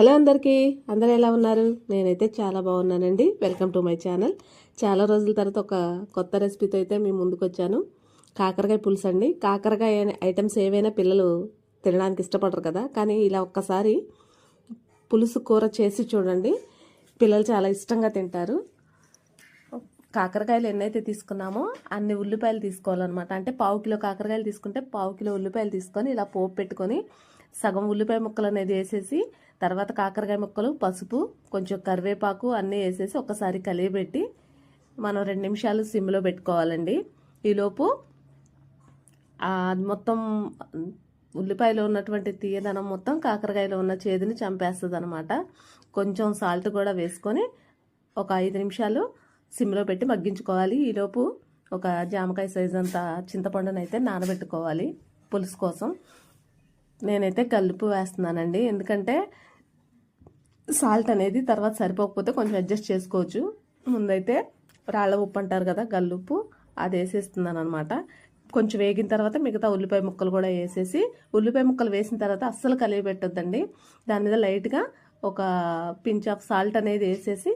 Hello అందరూ ఎలా ఉన్నారు? నేనైతే చాలా బాగున్నానండి. Welcome to my channel. చాలా రోజుల తర్వాత ఒక కొత్త రెసిపీతో అయితే మీ ముందుకు వచ్చాను. కాకరకాయ పులుసు అండి. కాకరకాయ ఐటమ్స్ ఏవైనా పిల్లలు తినడానికి ఇష్టపడరు కదా, కానీ ఇలా ఒక్కసారి పులుసు కూర చేసి చూడండి, పిల్లలు చాలా ఇష్టంగా తింటారు. కాకరకాయలు ఎన్నైతే తీసుకున్నామో అన్ని ఉల్లిపాయలు తీసుకోవాలన్నమాట. అంటే పావు కిలో కాకరకాయలు తీసుకుంటే పావు కిలో ఉల్లిపాయలు తీసుకొని ఇలా పోపు పెట్టుకొని సగం ఉల్లిపాయ ముక్కలు అనేది వేసేసి తర్వాత కాకరకాయ ముక్కలు, పసుపు, కొంచెం కరివేపాకు అన్నీ వేసేసి ఒకసారి కలియబెట్టి మనం 2 నిమిషాలు సిమ్లో పెట్టుకోవాలండి. ఈలోపు మొత్తం ఉల్లిపాయలో ఉన్నటువంటి తీయదనం మొత్తం కాకరకాయలో ఉన్న చేదుని చంపేస్తుంది అనమాట. కొంచెం సాల్ట్ కూడా వేసుకొని ఒక 5 నిమిషాలు సిమ్లో పెట్టి మగ్గించుకోవాలి. ఈలోపు ఒక జామకాయ సైజ్ అంత చింతపండునైతే నానబెట్టుకోవాలి పులుసు కోసం. నేనైతే కల్లుపు వేస్తున్నానండి, ఎందుకంటే సాల్ట్ అనేది తర్వాత సరిపోకపోతే కొంచెం అడ్జస్ట్ చేసుకోవచ్చు. ముందైతే రాళ్ళ ఉప్పు అంటారు కదా, గల్లుప్పు, అది వేసేస్తున్నాను అనమాట. కొంచెం వేగిన తర్వాత మిగతా ఉల్లిపాయ ముక్కలు కూడా వేసేసి, ఉల్లిపాయ ముక్కలు వేసిన తర్వాత అస్సలు కలిగి పెట్టొద్దండి. దాని మీద లైట్గా ఒక పించ్ ఆఫ్ సాల్ట్ అనేది వేసేసి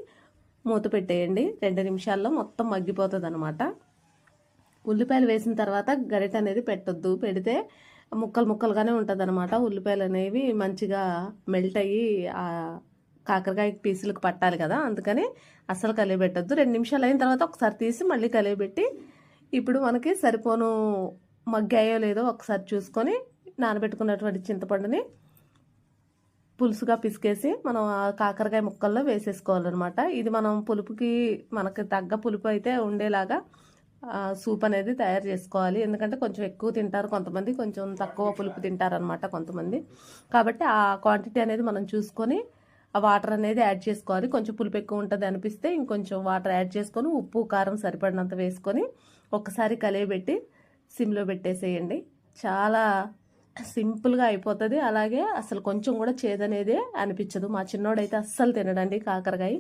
మూత పెట్టేయండి. 2 నిమిషాల్లో మొత్తం మగ్గిపోతుంది అనమాట. ఉల్లిపాయలు వేసిన తర్వాత గరిట అనేది పెట్టొద్దు, పెడితే ముక్కలు ముక్కలుగానే ఉంటుంది అనమాట. ఉల్లిపాయలు అనేవి మంచిగా మెల్ట్ అయ్యి కాకరకాయ పీసులకు పట్టాలి కదా, అందుకని అస్సలు కలియబెట్టద్దు. 2 నిమిషాలు అయిన తర్వాత ఒకసారి తీసి మళ్ళీ కలియబెట్టి ఇప్పుడు మనకి సరిపోను మగ్గాయో లేదో ఒకసారి చూసుకొని నానబెట్టుకున్నటువంటి చింతపండుని పులుసుగా పిసికేసి మనం ఆ కాకరకాయ ముక్కల్లో వేసేసుకోవాలన్నమాట. ఇది మనం పులుపుకి మనకి తగ్గ పులుపు అయితే ఉండేలాగా సూప్ అనేది తయారు చేసుకోవాలి. ఎందుకంటే కొంచెం ఎక్కువ తింటారు కొంతమంది, కొంచెం తక్కువ పులుపు తింటారు అనమాట కొంతమంది. కాబట్టి ఆ క్వాంటిటీ అనేది మనం చూసుకొని ఆ వాటర్ అనేది యాడ్ చేసుకోవాలి. కొంచెం పులుపు ఎక్కువ ఉంటుంది అనిపిస్తే ఇంకొంచెం వాటర్ యాడ్ చేసుకొని ఉప్పు కారం సరిపడినంత వేసుకొని ఒకసారి కలియబెట్టి సిమ్లో పెట్టేసేయండి. చాలా సింపుల్గా అయిపోతుంది. అలాగే అసలు కొంచెం కూడా చేదనేదే అనిపించదు. మా చిన్నోడైతే అస్సలు తినడండి కాకరకాయ,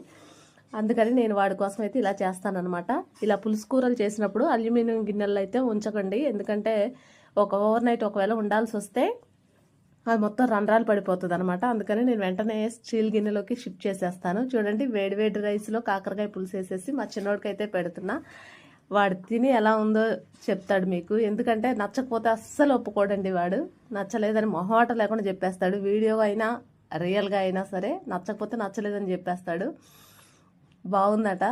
అందుకని నేను వాడి కోసం అయితే ఇలా చేస్తానన్నమాట. ఇలా పులుసు కూరలు చేసినప్పుడు అల్యూమినియం గిన్నెలు అయితే ఉంచకండి, ఎందుకంటే ఓవర్ నైట్ ఒకవేళ ఉండాల్సి వస్తే అది మొత్తం రంధ్రాలు పడిపోతుంది అనమాట. అందుకని నేను వెంటనే స్టీల్ గిన్నెలోకి షిఫ్ట్ చేసేస్తాను. చూడండి, వేడి వేడి రైస్లో కాకరకాయ పులుసు వేసేసి మా చిన్నోడికి అయితే పెడుతున్నా. వాడు తిని ఎలా ఉందో చెప్తాడు మీకు, ఎందుకంటే నచ్చకపోతే అస్సలు ఒప్పుకోడండి వాడు. నచ్చలేదని మొహమాట లేకుండా చెప్పేస్తాడు. వీడియో అయినా రియల్గా అయినా సరే నచ్చకపోతే నచ్చలేదని చెప్పేస్తాడు. బాగుందట,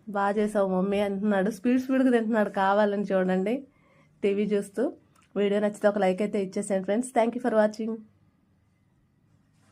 బాగా చేసావు మమ్మీ అంటున్నాడు. స్పీడ్గా తింటున్నాడు కావాలని. చూడండి, టీవీ చూస్తూ. వీడియో నచ్చితే ఒక లైక్ అయితే ఇచ్చేసాను friends. Thank you for watching.